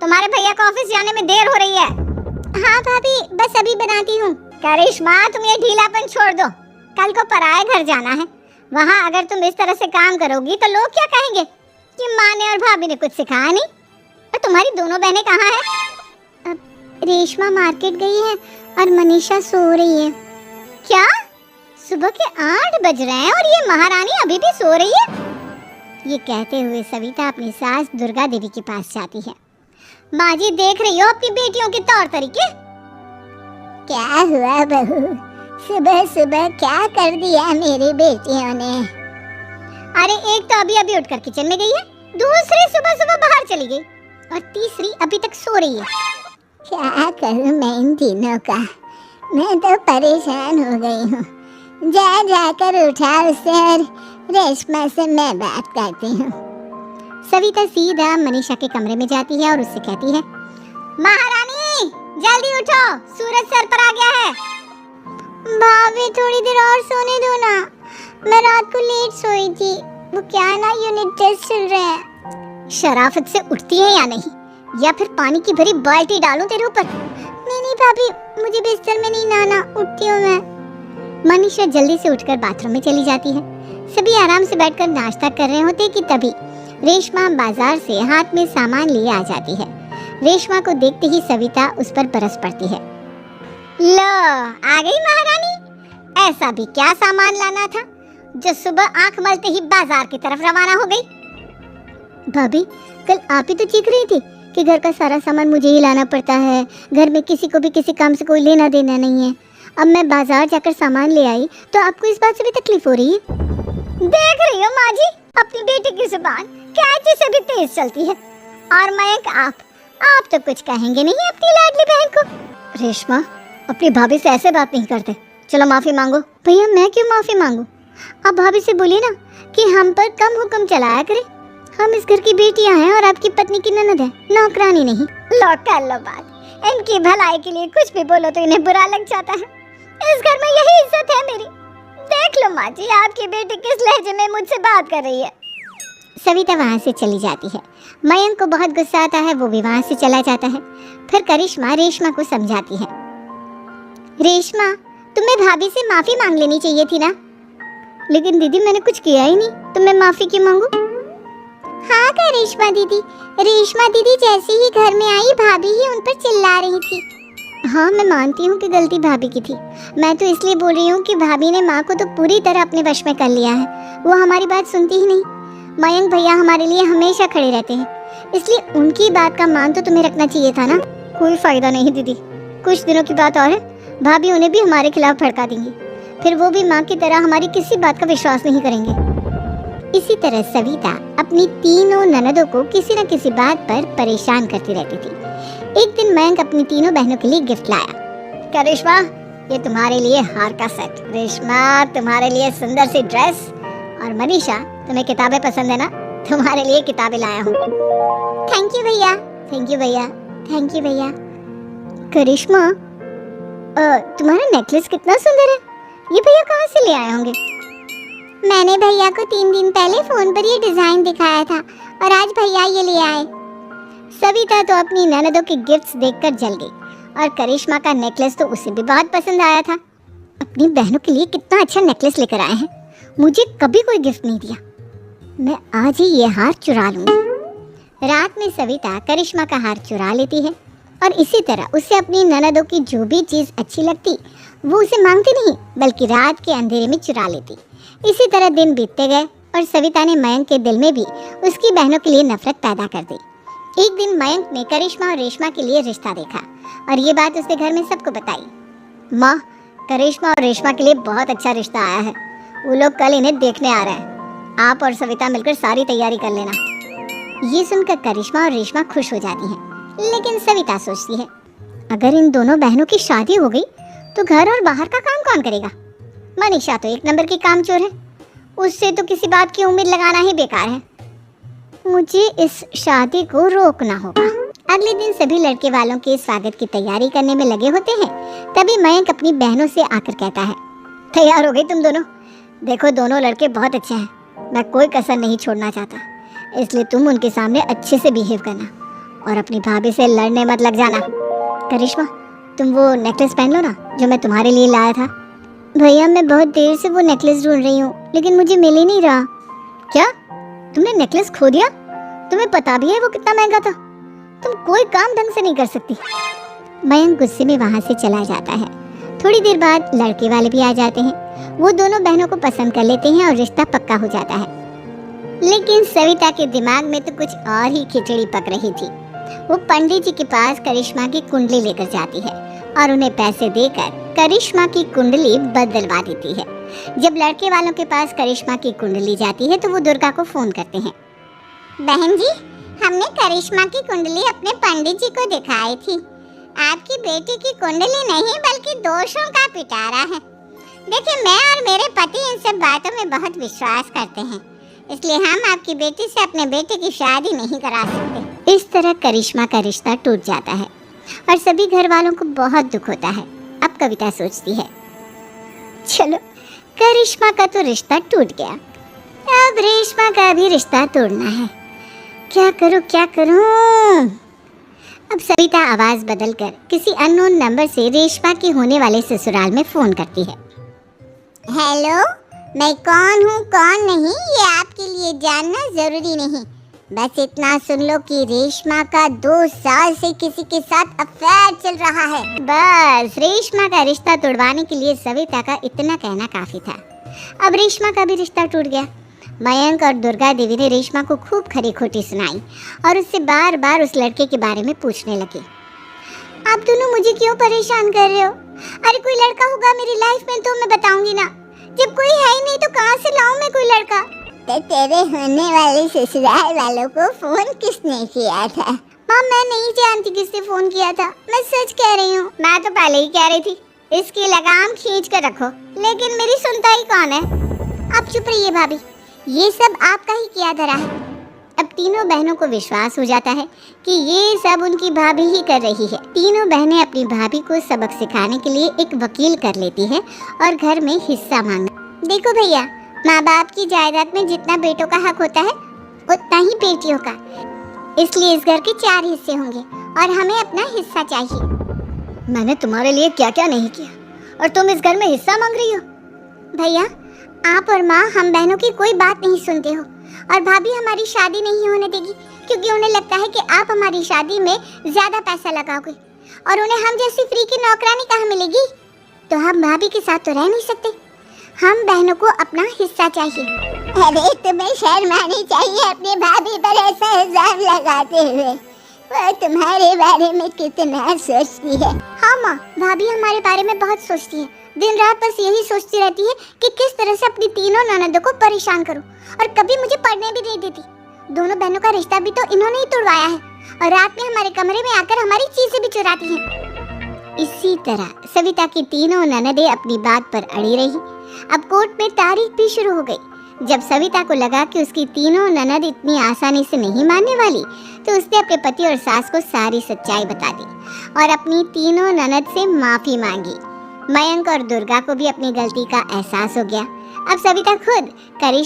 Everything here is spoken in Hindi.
तुम्हारे भैया को ऑफिस जाने में देर हो रही है। हाँ भाभी, बस अभी बनाती हूँ। करिश्मा, तुम ये ढीलापन छोड़ दो। कल को पराये घर जाना है। वहाँ अगर तुम इस तरह से काम करोगी तो लोग क्या कहेंगे कि माँ ने और भाभी ने कुछ सिखाया नहीं। और तुम्हारी दोनों बहनें कहाँ हैं? अब रेशमा मार्केट गई है और मनीषा सो रही है। क्या? सुबह के 8 बज रहे हैं और ये महारानी अभी भी सो रही है? ये कहते हुए सविता अपनी सास दुर्गा देवी के पास जाती है। माँ जी, देख रही हो अपनी बेटियों के तौर तरीके? क्या हुआ बहू, सुबह सुबह क्या कर दिया मेरी बेटियों ने? अरे एक तो अभी अभी उठकर किचन में गई है, दूसरी सुबह सुबह बाहर चली गई और तीसरी अभी तक सो रही है। क्या करूं मैं इन तीनों का, मैं तो परेशान हो गई हूँ। जा जाकर उठा उसे और रेशमा से मैं बात करती हूँ। सविता सीधा मनीषा के कमरे में जाती है और उससे कहती है, महारानी जल्दी उठो, सूरज सर पर आ गया है। भाभी थोड़ी देर और सोने दो ना, मैं रात को लेट सोई थी। वो क्या ना, यूनिट टेस्ट चल रहे हैं। शराफत से उठती है या नहीं, या फिर पानी की भरी बाल्टी डालूं तेरे ऊपर? नहीं भाभी, मुझे बिस्तर में नहीं नहाना, उठती हूँ मैं। मनीषा जल्दी से उठकर बाथरूम में चली जाती है। सभी आराम से बैठकर नाश्ता कर रहे होते कि तभी रेशमा बाजार से हाथ में सामान लिए आ जाती है। रेशमा को देखते ही सविता उस पर बरस पड़ती है। लो, आ गई महारानी। ऐसा भी क्या सामान लाना था जो सुबह आंख मलते ही बाजार की तरफ रवाना हो गई? भाभी, कल आप ही तो चीख रही थी कि घर का सारा सामान मुझे ही लाना पड़ता है, घर में किसी को भी किसी काम से कोई लेना देना नहीं है। अब मैं बाजार जाकर सामान ले आई तो आपको इस बात से भी तकलीफ हो रही है? देख रही हो माँ जी, अपनी बेटी की जुबान कैंची से भी तेज चलती है। और मयंक, आप तो कुछ कहेंगे नहीं अपनी लाडली बहन को। रेशमा, अपनी भाभी से ऐसे बात नहीं करते। चलो माफी मांगो। भैया, मैं क्यों माफी मांगू? आप भाभी से बोलिए ना कि हम पर कम हुक्म चलाया करें। हम इस घर की बेटियां हैं और आपकी पत्नी की ननद है, नौकरानी नहीं। लो कर लो बात। इनकी भलाई के लिए कुछ भी बोलो तो इन्हें बुरा लग जाता है। इस घर में यही इज्जत है मेरी। देख लो माँ जी, आपकी बेटी किस लहजे में मुझसे बात कर रही है। सविता वहाँ से चली जाती है। मयंक को बहुत गुस्सा आता है, वो भी वहाँ से चला जाता है। फिर करिश्मा रेशमा को समझाती है, रेशमा, तुम्हें भाभी से माफी मांग लेनी चाहिए थी ना। लेकिन दीदी, मैंने कुछ किया ही नहीं, तो मैं माफी क्यों मांगू? हाँ करिश्मा दीदी, रेशमा दीदी जैसे ही घर में आई भाभी ही उन पर चिल्ला रही थी। हाँ, मैं मानती हूँ कि गलती भाभी की थी। मैं तो इसलिए बोल रही हूँ कि भाभी ने माँ को तो पूरी तरह अपने वश में कर लिया है। वो हमारी बात सुनती ही नहीं। मयंक भैया हमारे लिए हमेशा खड़े रहते हैं, इसलिए उनकी बात का मान तो तुम्हें रखना चाहिए था ना। कोई फायदा नहीं दीदी, कुछ दिनों की बात और है, भाभी उन्हें भी हमारे खिलाफ भड़का देंगी। फिर वो भी माँ की तरह हमारी किसी बात का विश्वास नहीं करेंगे। इसी तरह सविता अपनी तीनों ननदों को किसी न किसी बात पर परेशान करती रहती थी। एक दिन मयंक अपनी तीनों बहनों के लिए गिफ्ट लाया। करिश्मा, ये तुम्हारे लिए हार का सेट। रेशमा, तुम्हारे लिए सुंदर सी ड्रेस। और मनीषा, तुम्हें किताबें पसंद है ना, तुम्हारे लिए किताबें लाया हूँ। थैंक यू भैया। थैंक यू भैया। थैंक यू भैया। करिश्मा, तुम्हारा नेकलेस कितना सुंदर है, ये भैया कहाँ से ले आए होंगे? मैंने भैया को 3 दिन पहले फोन पर ये डिजाइन दिखाया था और आज भैया ये ले आए। सविता तो अपनी ननदों के गिफ्ट्स देखकर जल गई और करिश्मा का नेकलेस तो उसे भी बहुत पसंद आया था। अपनी बहनों के लिए कितना अच्छा नेकलेस लेकर आए हैं, मुझे कभी कोई गिफ्ट नहीं दिया। मैं आज ही ये हार चुरा लूंगी। रात में सविता करिश्मा का हार चुरा लेती है और इसी तरह उसे अपनी ननदों की जो भी चीज़ अच्छी लगती वो उसे मांगती नहीं, बल्कि रात के अंधेरे में चुरा लेती। इसी तरह दिन बीतते गए और सविता ने मयंक के दिल में भी उसकी बहनों के लिए नफरत पैदा कर दी। एक दिन मयंक ने करिश्मा और रेशमा के लिए रिश्ता देखा और ये बात उसने घर में सबको बताई। माँ, करिश्मा और रेशमा के लिए बहुत अच्छा रिश्ता आया है, वो लोग कल इन्हें देखने आ रहे हैं। आप और सविता मिलकर सारी तैयारी कर लेना। ये सुनकर करिश्मा और रेशमा खुश हो जाती हैं, लेकिन सविता सोचती है, अगर इन दोनों बहनों की शादी हो गई तो घर और बाहर का काम कौन करेगा? मनीषा तो 1 नंबर की कामचोर है, उससे तो किसी बात की उम्मीद लगाना ही बेकार है। मुझे इस शादी को रोकना होगा। अगले दिन सभी लड़के वालों के स्वागत की तैयारी करने में लगे होते हैं। तभी मयंक अपनी बहनों से आकर कहता है, तैयार हो गई तुम दोनों? देखो, दोनों लड़के बहुत अच्छे हैं, मैं कोई कसर नहीं छोड़ना चाहता, इसलिए तुम उनके सामने अच्छे से बिहेव करना और अपनी भाभी से लड़ने मत लग जाना। करिश्मा, तुम वो नेकलेस पहन लो ना जो मैं तुम्हारे लिए लाया था। भैया, मैं बहुत देर से वो नेकलेस ढूंढ रही हूँ, लेकिन मुझे मिल ही नहीं रहा। क्या? तुमने नेकलेस खो दिया? तुम्हें पता भी है वो कितना महंगा था? तुम कोई काम ढंग से नहीं कर सकती। मयंक गुस्से में वहां से चला जाता है। थोड़ी देर बाद लड़के वाले भी आ जाते हैं। वो दोनों बहनों को पसंद कर लेते हैं और रिश्ता पक्का हो जाता है। लेकिन सविता के दिमाग में तो कुछ और ही खिचड़ी पक रही थी। वो पंडित जी के पास करिश्मा की कुंडली लेकर जाती है और उन्हें पैसे देकर करिश्मा की कुंडली बदलवा देती है। जब लड़के वालों के पास करिश्मा की कुंडली जाती है तो वो दुर्गा को फोन करते हैं। बहन जी, हमने करिश्मा की कुंडली अपने पंडित जी को दिखाई थी। आपकी बेटी की कुंडली नहीं बल्कि दोषों का पिटारा है। देखिए, मैं और मेरे पति इन सब बातों में बहुत विश्वास करते हैं, इसलिए हम आपकी बेटी से अपने बेटे की शादी नहीं करा सकते। इस तरह करिश्मा का रिश्ता टूट जाता है और सभी घर वालों को बहुत दुख होता है। अब कविता सोचती है, चलो करिश्मा का तो रिश्ता टूट गया, अब रेशमा का भी रिश्ता तोड़ना है। क्या करूं? अब सविता आवाज बदलकर किसी अननोन नंबर से रेशमा के होने वाले ससुराल में फोन करती है। हेलो, मैं कौन हूँ कौन नहीं ये आपके लिए जानना जरूरी नहीं, बस इतना सुन लो कि रेशमा का 2 साल से किसी के साथ अफेयर चल रहा है। बस रेशमा का रिश्ता तोड़वाने के लिए सविता का इतना कहना काफी था। अब रेशमा का भी रिश्ता टूट गया। मयंक और दुर्गा देवी ने रेशमा को खूब खरी खोटी सुनाई और उससे बार बार उस लड़के के बारे में पूछने लगे। आप दोनों मुझे क्यों परेशान कर रहे हो? अरे कोई लड़का होगा मेरी लाइफ में तो मैं बताऊंगी ना, जब कोई है ही नहीं तो कहाँ से लाऊं मैं कोई लड़का? तो तेरे होने वाले ससुराल वालों को फोन किसने किया था? माँ, मैं नहीं जानती किसने फोन किया था, मैं सच कह रही हूँ। मैं तो पहले ही कह रही थी इसकी लगाम खींच कर रखो, लेकिन मेरी सुनता ही कौन है। आप चुप रहिए भाभी, ये सब आपका ही किया धरा है। अब तीनों बहनों को विश्वास हो जाता है कि ये सब उनकी भाभी ही कर रही है। तीनों बहनें अपनी भाभी को सबक सिखाने के लिए एक वकील कर लेती है और घर में हिस्सा मांगा। देखो भैया, माँ बाप की जायदाद में जितना बेटों का हक होता है उतना ही बेटियों का, इसलिए इस घर के 4 हिस्से होंगे और हमें अपना हिस्सा चाहिए। मैंने तुम्हारे लिए क्या क्या नहीं किया और तुम इस घर में हिस्सा मांग रही हो? भैया, आप और माँ हम बहनों की कोई बात नहीं सुनते हो और भाभी हमारी शादी नहीं होने देगी क्योंकि उन्हें लगता है कि आप हमारी शादी में ज्यादा पैसा लगाओगे और उन्हें हम जैसी फ्री की नौकरानी कहाँ मिलेगी। तो हम भाभी के साथ तो रह नहीं सकते, हम बहनों को अपना हिस्सा चाहिए। अरे तुम्हें शर्म आनी चाहिए अपनी भाभी पर ऐसा इल्जाम लगाते हुए। वो तुम्हारे बारे में कितना सोचती है। हाँ माँ, भाभी हमारे बारे में बहुत सोचती है। दिन रात बस यही सोचती रहती है कि किस तरह से अपनी तीनों ननदों को परेशान करूं और कभी मुझे पढ़ने भी नहीं देती। दोनों बहनों का रिश्ता भी तो इन्होंने ही तोड़वाया है और रात में हमारे कमरे में आकर हमारी चीजें भी चुराती हैं। इसी तरह सविता की तीनों ननदें अपनी बात पर अड़ी रही। अब कोर्ट में तारीख भी शुरू हो गई। जब सविता को लगा कि उसकी तीनों ननद इतनी आसानी से नहीं मानने वाली, तो उसने अपने पति और सास को सारी सच्चाई बता दी और अपनी तीनों ननद से माफी मांगी। मयंक और दुर्गा को भी अपनी गलती का एहसास हो गया। अब सविता खुद करिश्मा